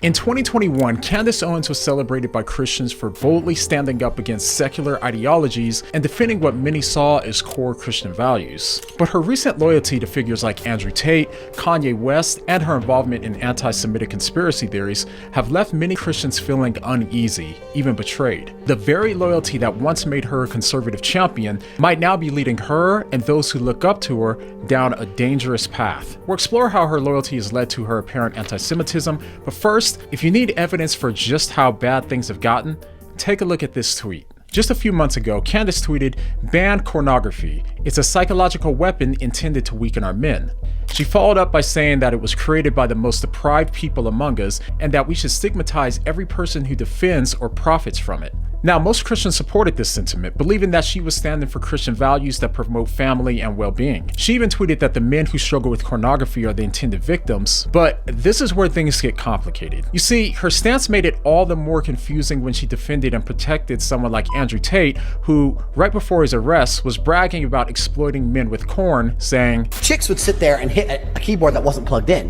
In 2021, Candace Owens was celebrated by Christians for boldly standing up against secular ideologies and defending what many saw as core Christian values. But her recent loyalty to figures like Andrew Tate, Kanye West, and her involvement in anti-Semitic conspiracy theories have left many Christians feeling uneasy, even betrayed. The very loyalty that once made her a conservative champion might now be leading her and those who look up to her down a dangerous path. We'll explore how her loyalty has led to her apparent anti-Semitism, but first, if you need evidence for just how bad things have gotten, take a look at this tweet. Just a few months ago, Candace tweeted, "Ban pornography. It's a psychological weapon intended to weaken our men." She followed up by saying that it was created by the most deprived people among us and that we should stigmatize every person who defends or profits from it. Now, most Christians supported this sentiment, believing that she was standing for Christian values that promote family and well-being. She even tweeted that the men who struggle with pornography are the intended victims, but this is where things get complicated. You see, her stance made it all the more confusing when she defended and protected someone like Andrew Tate, who, right before his arrest, was bragging about exploiting men with porn, saying, "Chicks would sit there and hit a keyboard that wasn't plugged in,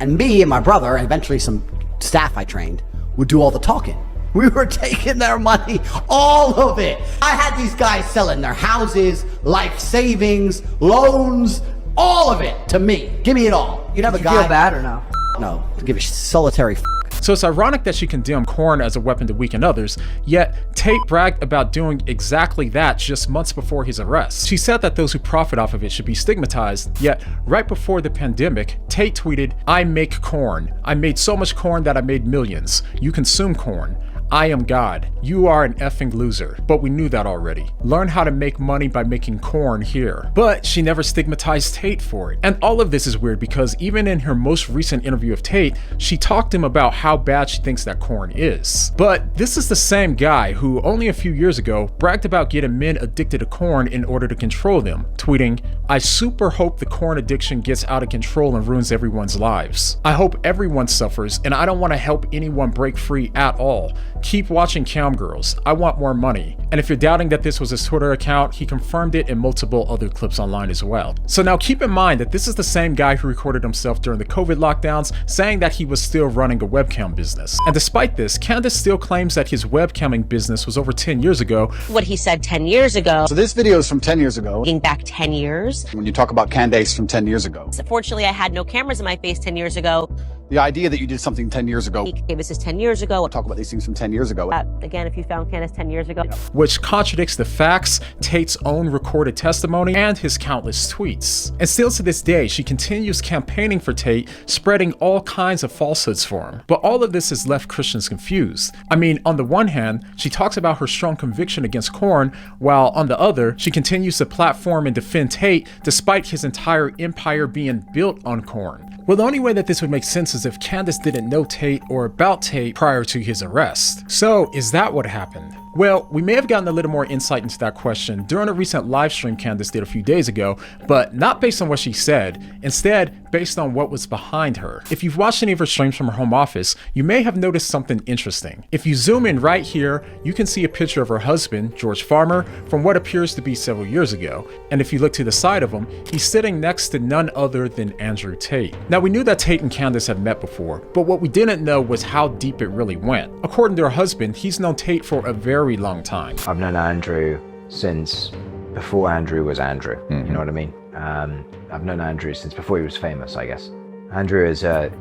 and me and my brother, and eventually some staff I trained, would do all the talking. We were taking their money, all of it. I had these guys selling their houses, life savings, loans, all of it to me. Give me it all." You'd have a guy. Feel bad or no? No, give a solitary So it's ironic that she condemned porn as a weapon to weaken others, yet Tate bragged about doing exactly that just months before his arrest. She said that those who profit off of it should be stigmatized, yet right before the pandemic, Tate tweeted, "I make corn. I made so much corn that I made millions. You consume corn. I am God. You are an effing loser." But we knew that already. Learn how to make money by making corn here. But she never stigmatized Tate for it. And all of this is weird because even in her most recent interview of Tate, she talked to him about how bad she thinks that corn is. But this is the same guy who only a few years ago bragged about getting men addicted to corn in order to control them, tweeting, "I super hope the corn addiction gets out of control and ruins everyone's lives. I hope everyone suffers, and I don't want to help anyone break free at all. Keep watching cam girls. I want more money." And if you're doubting that this was his Twitter account, he confirmed it in multiple other clips online as well. So now keep in mind that this is the same guy who recorded himself during the COVID lockdowns saying that he was still running a webcam business. And despite this, Candace still claims that his webcamming business was over 10 years ago. What he said 10 years ago. So this video is from 10 years ago. Looking back 10 years. When you talk about Candace from 10 years ago. Fortunately, I had no cameras in my face 10 years ago. The idea that you did something 10 years ago. This is 10 years ago. Talk about these things from 10 years ago. Again, if you found Candace 10 years ago. Which contradicts the facts, Tate's own recorded testimony, and his countless tweets. And still to this day, she continues campaigning for Tate, spreading all kinds of falsehoods for him. But all of this has left Christians confused. I mean, on the one hand, she talks about her strong conviction against corn, while on the other, she continues to platform and defend Tate despite his entire empire being built on corn. Well, the only way that this would make sense is if Candace didn't know Tate or about Tate prior to his arrest. So, is that what happened? Well, we may have gotten a little more insight into that question during a recent live stream Candace did a few days ago, but not based on what she said, instead based on what was behind her. If you've watched any of her streams from her home office, you may have noticed something interesting. If you zoom in right here, you can see a picture of her husband, George Farmer, from what appears to be several years ago. And if you look to the side of him, he's sitting next to none other than Andrew Tate. Now, we knew that Tate and Candace had met before, but what we didn't know was how deep it really went. According to her husband, he's known Tate for a very long time. I've known Andrew since before Andrew was Andrew. You know what I mean? I've known Andrew since before he was famous, I guess. Andrew is a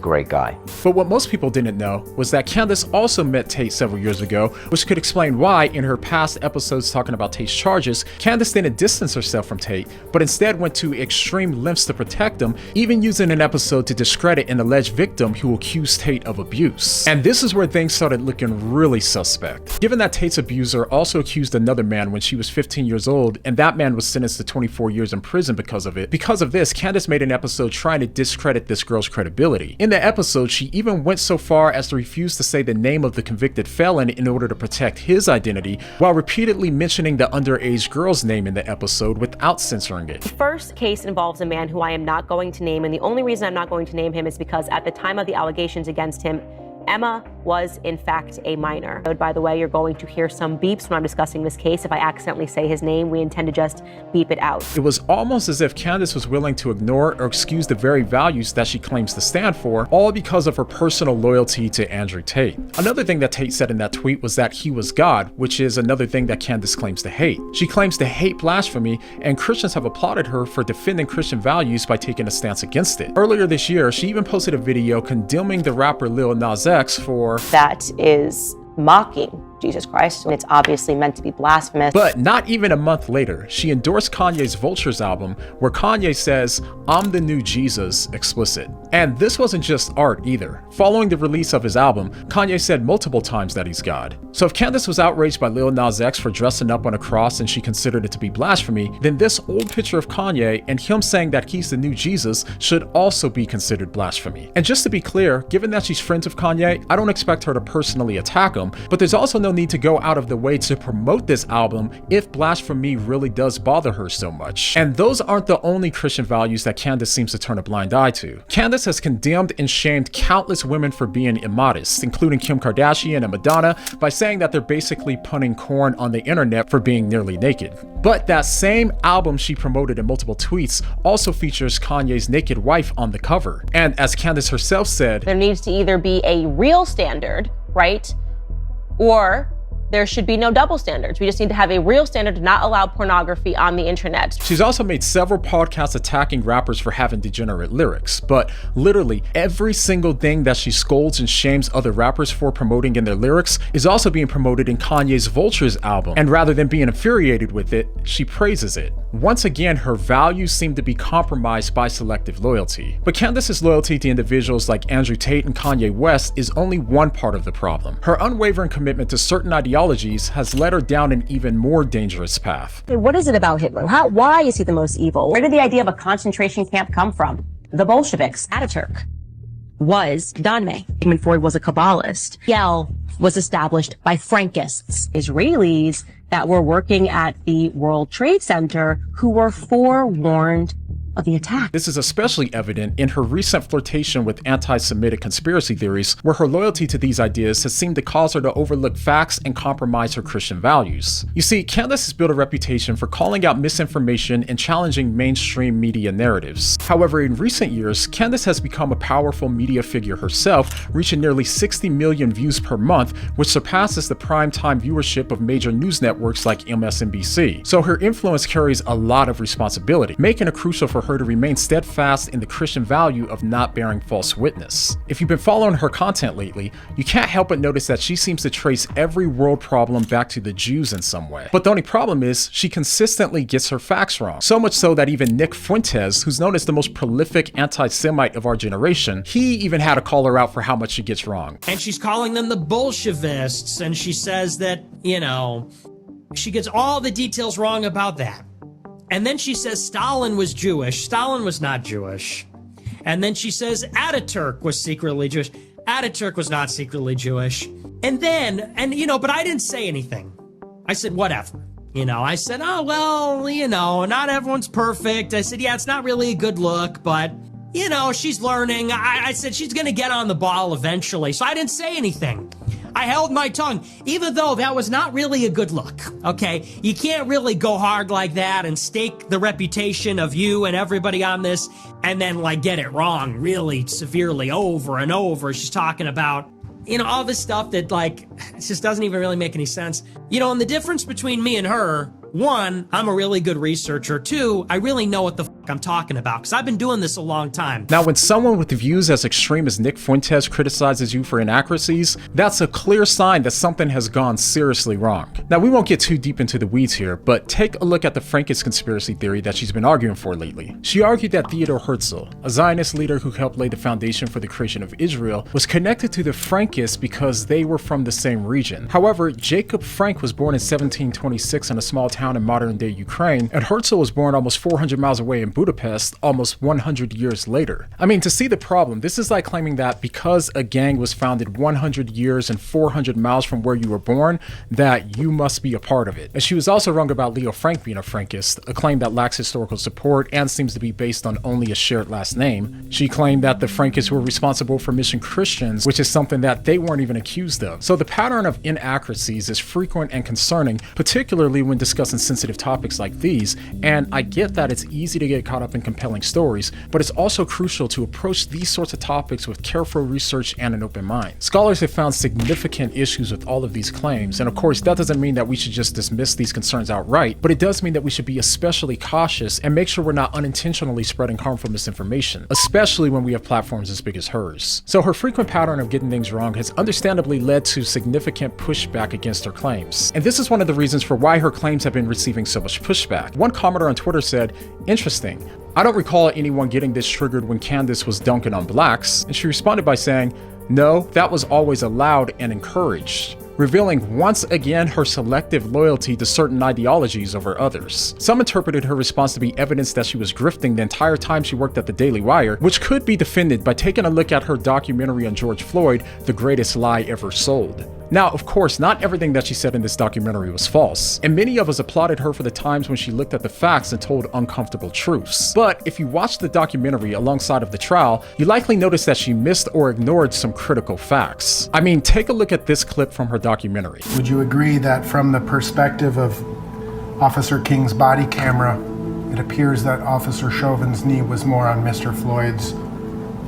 great guy. But what most people didn't know was that Candace also met Tate several years ago, which could explain why, in her past episodes talking about Tate's charges, Candace didn't distance herself from Tate, but instead went to extreme lengths to protect him, even using an episode to discredit an alleged victim who accused Tate of abuse. And this is where things started looking really suspect. Given that Tate's abuser also accused another man when she was 15 years old, and that man was sentenced to 24 years in prison because of it. Because of this, Candace made an episode trying to discredit this girl's credibility. In the episode, she even went so far as to refuse to say the name of the convicted felon in order to protect his identity, while repeatedly mentioning the underage girl's name in the episode without censoring it. The first case involves a man who I am not going to name, and the only reason I'm not going to name him is because at the time of the allegations against him, Emma was in fact a minor. By the way, you're going to hear some beeps when I'm discussing this case. If I accidentally say his name, we intend to just beep it out. It was almost as if Candace was willing to ignore or excuse the very values that she claims to stand for, all because of her personal loyalty to Andrew Tate. Another thing that Tate said in that tweet was that he was God, which is another thing that Candace claims to hate. She claims to hate blasphemy, and Christians have applauded her for defending Christian values by taking a stance against it. Earlier this year, she even posted a video condemning the rapper Lil Nas X for that is mocking Jesus Christ, when it's obviously meant to be blasphemous. But not even a month later, she endorsed Kanye's Vultures album, where Kanye says, "I'm the new Jesus," explicit. And this wasn't just art either. Following the release of his album, Kanye said multiple times that he's God. So if Candace was outraged by Lil Nas X for dressing up on a cross and she considered it to be blasphemy, then this old picture of Kanye and him saying that he's the new Jesus should also be considered blasphemy. And just to be clear, given that she's friends with Kanye, I don't expect her to personally attack him, but there's also no need to go out of the way to promote this album if blasphemy really does bother her so much. And those aren't the only Christian values that Candace seems to turn a blind eye to. Candace has condemned and shamed countless women for being immodest, including Kim Kardashian and Madonna, by saying that they're basically punning corn on the internet for being nearly naked. But that same album she promoted in multiple tweets also features Kanye's naked wife on the cover. And as Candace herself said, there needs to either be a real standard, right? Or there should be no double standards. We just need to have a real standard to not allow pornography on the internet. She's also made several podcasts attacking rappers for having degenerate lyrics, but literally every single thing that she scolds and shames other rappers for promoting in their lyrics is also being promoted in Kanye's Vultures album. And rather than being infuriated with it, she praises it. Once again, her values seem to be compromised by selective loyalty. But Candace's loyalty to individuals like Andrew Tate and Kanye West is only one part of the problem. Her unwavering commitment to certain ideologies has led her down an even more dangerous path. What is it about Hitler? Why is he the most evil? Where did the idea of a concentration camp come from? The Bolsheviks. Ataturk was Danme. Sigmund Freud was a Kabbalist. Yale was established by Frankists. Israelis that were working at the World Trade Center who were forewarned of the attack. This is especially evident in her recent flirtation with anti-Semitic conspiracy theories, where her loyalty to these ideas has seemed to cause her to overlook facts and compromise her Christian values. You see, Candace has built a reputation for calling out misinformation and challenging mainstream media narratives. However, in recent years, Candace has become a powerful media figure herself, reaching nearly 60 million views per month, which surpasses the primetime viewership of major news networks like MSNBC. So her influence carries a lot of responsibility, making it crucial for her to remain steadfast in the Christian value of not bearing false witness. If you've been following her content lately, you can't help but notice that she seems to trace every world problem back to the Jews in some way. But the only problem is, she consistently gets her facts wrong. So much so that even Nick Fuentes, who's known as the most prolific anti-Semite of our generation, he even had to call her out for how much she gets wrong. And she's calling them the Bolshevists, and she says that, she gets all the details wrong about that. And then she says Stalin was Jewish. Stalin was not Jewish. And then she says Ataturk was secretly Jewish. Ataturk was not secretly Jewish. And then, but I didn't say anything. I said, whatever. I said, oh, well, not everyone's perfect. I said, yeah, it's not really a good look, but, she's learning. I said she's going to get on the ball eventually. So I didn't say anything. I held my tongue, even though that was not really a good look, okay? You can't really go hard like that and stake the reputation of you and everybody on this and then, get it wrong really severely over and over. She's talking about, all this stuff that, it just doesn't even really make any sense. And the difference between me and her, one, I'm a really good researcher. Two, I really know what the fuck I'm talking about, because I've been doing this a long time. Now, when someone with views as extreme as Nick Fuentes criticizes you for inaccuracies, that's a clear sign that something has gone seriously wrong. Now, we won't get too deep into the weeds here, but take a look at the Frankist conspiracy theory that she's been arguing for lately. She argued that Theodor Herzl, a Zionist leader who helped lay the foundation for the creation of Israel, was connected to the Frankists because they were from the same region. However, Jacob Frank was born in 1726 in a small town in modern-day Ukraine, and Herzl was born almost 400 miles away in Budapest almost 100 years later. I mean, to see the problem, this is like claiming that because a gang was founded 100 years and 400 miles from where you were born, that you must be a part of it. And she was also wrong about Leo Frank being a Frankist, a claim that lacks historical support and seems to be based on only a shared last name. She claimed that the Frankists were responsible for mission Christians, which is something that they weren't even accused of. So the pattern of inaccuracies is frequent and concerning, particularly when discussing sensitive topics like these. And I get that it's easy to get caught up in compelling stories, but it's also crucial to approach these sorts of topics with careful research and an open mind. Scholars have found significant issues with all of these claims, and of course that doesn't mean that we should just dismiss these concerns outright, but it does mean that we should be especially cautious and make sure we're not unintentionally spreading harmful misinformation, especially when we have platforms as big as hers. So her frequent pattern of getting things wrong has understandably led to significant pushback against her claims. And this is one of the reasons for why her claims have been receiving so much pushback. One commenter on Twitter said, "Interesting. I don't recall anyone getting this triggered when Candace was dunking on blacks." And she responded by saying, "No, that was always allowed and encouraged," revealing once again her selective loyalty to certain ideologies over others. Some interpreted her response to be evidence that she was grifting the entire time she worked at the Daily Wire, which could be defended by taking a look at her documentary on George Floyd, The Greatest Lie Ever Sold. Now, of course, not everything that she said in this documentary was false, and many of us applauded her for the times when she looked at the facts and told uncomfortable truths. But if you watch the documentary alongside of the trial, you likely notice that she missed or ignored some critical facts. I mean, take a look at this clip from her documentary. Would you agree that from the perspective of Officer King's body camera, it appears that Officer Chauvin's knee was more on Mr. Floyd's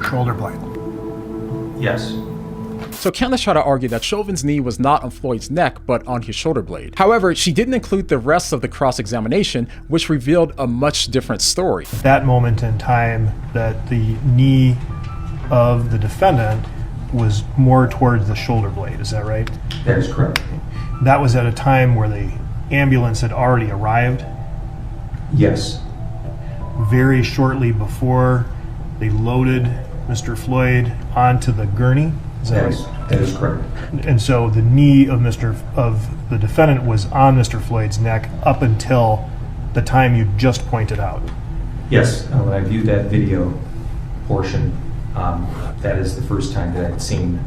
shoulder blade? Yes. So Candace tried to argue that Chauvin's knee was not on Floyd's neck, but on his shoulder blade. However, she didn't include the rest of the cross-examination, which revealed a much different story. At that moment in time, that the knee of the defendant was more towards the shoulder blade, is that right? That is correct. That was at a time where the ambulance had already arrived? Yes. Very shortly before they loaded Mr. Floyd onto the gurney? That is correct. And so the knee of the defendant was on Mr. Floyd's neck up until the time you just pointed out. Yes, when I viewed that video portion, that is the first time that I'd seen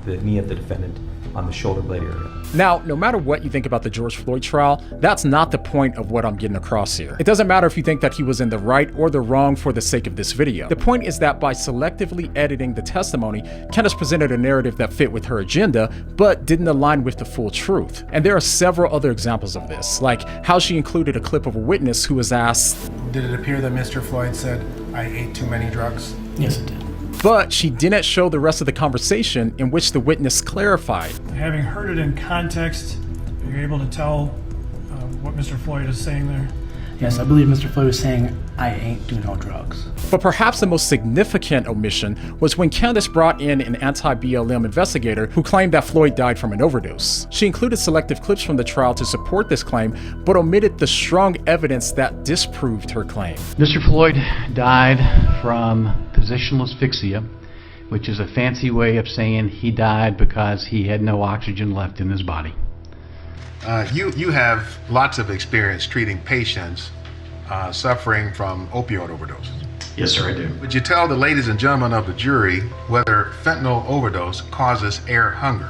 the knee of the defendant on the shoulder blade area. Now, no matter what you think about the George Floyd trial, that's not the point of what I'm getting across here. It doesn't matter if you think that he was in the right or the wrong for the sake of this video. The point is that by selectively editing the testimony, Candace presented a narrative that fit with her agenda, but didn't align with the full truth. And there are several other examples of this, like how she included a clip of a witness who was asked, Did it appear that Mr. Floyd said, "I ate too many drugs"? Yes, it did. but she didn't show the rest of the conversation in which the witness clarified. Having heard it in context, you're able to tell what Mr. Floyd is saying there? Yes, I believe Mr. Floyd was saying, "I ain't do no drugs." But perhaps the most significant omission was when Candace brought in an anti-BLM investigator who claimed that Floyd died from an overdose. She included selective clips from the trial to support this claim, but omitted the strong evidence that disproved her claim. Mr. Floyd died from positional asphyxia, which is a fancy way of saying he died because he had no oxygen left in his body. You have lots of experience treating patients suffering from opioid overdoses. Yes, sir, I do. Would you tell the ladies and gentlemen of the jury whether fentanyl overdose causes air hunger?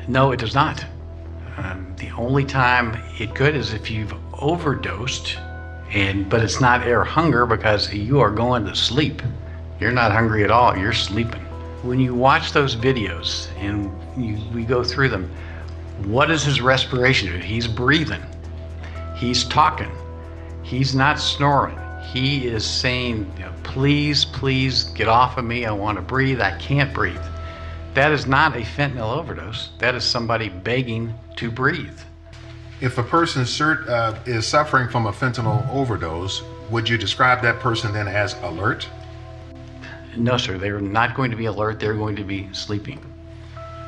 No, it does not. The only time it could is if you've overdosed, but it's not air hunger because you are going to sleep. You're not hungry at all, you're sleeping. When you watch those videos and we go through them, what is his respiration? He's breathing. He's talking. He's not snoring. He is saying, please, please get off of me. I want to breathe. I can't breathe. That is not a fentanyl overdose. That is somebody begging to breathe. If a person is suffering from a fentanyl overdose, would you describe that person then as alert? No, sir. They're not going to be alert. They're going to be sleeping.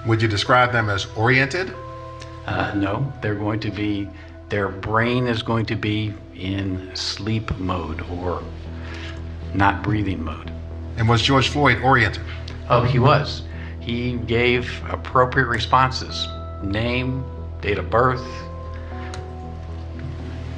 Would you describe them as oriented? No, their brain is going to be in sleep mode or not breathing mode. And was George Floyd oriented? Oh, he was. He gave appropriate responses. Name, date of birth.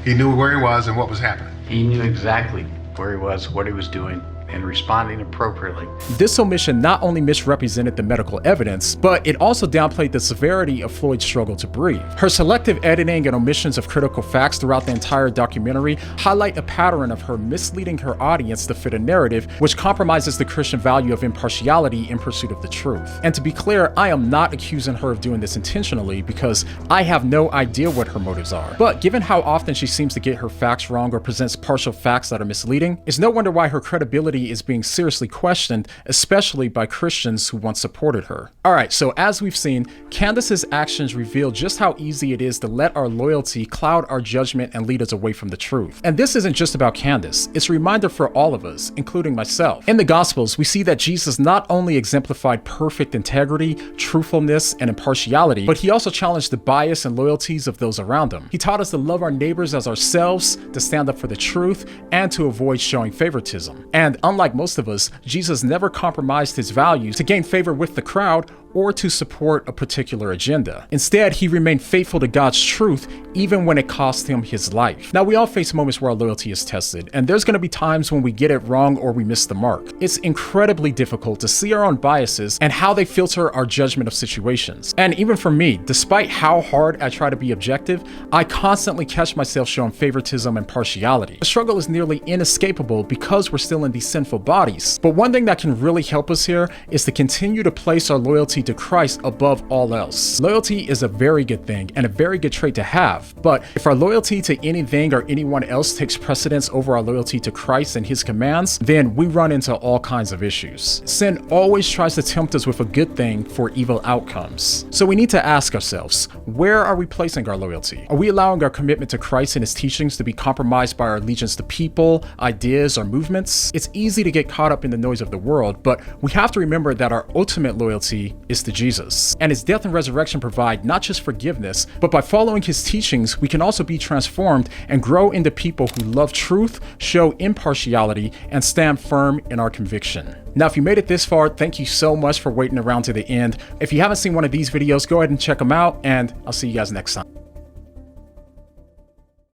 He knew where he was and what was happening. He knew exactly where he was, what he was doing, and responding appropriately. This omission not only misrepresented the medical evidence, but it also downplayed the severity of Floyd's struggle to breathe. Her selective editing and omissions of critical facts throughout the entire documentary highlight a pattern of her misleading her audience to fit a narrative which compromises the Christian value of impartiality in pursuit of the truth. And to be clear, I am not accusing her of doing this intentionally because I have no idea what her motives are. But given how often she seems to get her facts wrong or presents partial facts that are misleading, it's no wonder why her credibility is being seriously questioned, especially by Christians who once supported her. Alright, so as we've seen, Candace's actions reveal just how easy it is to let our loyalty cloud our judgment and lead us away from the truth. And this isn't just about Candace, it's a reminder for all of us, including myself. In the Gospels, we see that Jesus not only exemplified perfect integrity, truthfulness, and impartiality, but he also challenged the bias and loyalties of those around him. He taught us to love our neighbors as ourselves, to stand up for the truth, and to avoid showing favoritism. And unlike most of us, Jesus never compromised his values to gain favor with the crowd or to support a particular agenda. Instead, he remained faithful to God's truth even when it cost him his life. Now, we all face moments where our loyalty is tested, and there's going to be times when we get it wrong or we miss the mark. It's incredibly difficult to see our own biases and how they filter our judgment of situations. And even for me, despite how hard I try to be objective, I constantly catch myself showing favoritism and partiality. The struggle is nearly inescapable because we're still in these sinful bodies. But one thing that can really help us here is to continue to place our loyalty to Christ above all else. Loyalty is a very good thing and a very good trait to have, but if our loyalty to anything or anyone else takes precedence over our loyalty to Christ and his commands, then we run into all kinds of issues. Sin always tries to tempt us with a good thing for evil outcomes. So we need to ask ourselves, where are we placing our loyalty? Are we allowing our commitment to Christ and his teachings to be compromised by our allegiance to people, ideas, or movements? It's easy to get caught up in the noise of the world, but we have to remember that our ultimate loyalty is to Jesus. And his death and resurrection provide not just forgiveness, but by following his teachings, we can also be transformed and grow into people who love truth, show impartiality, and stand firm in our conviction. Now, if you made it this far, thank you so much for waiting around to the end. If you haven't seen one of these videos, go ahead and check them out, and I'll see you guys next time.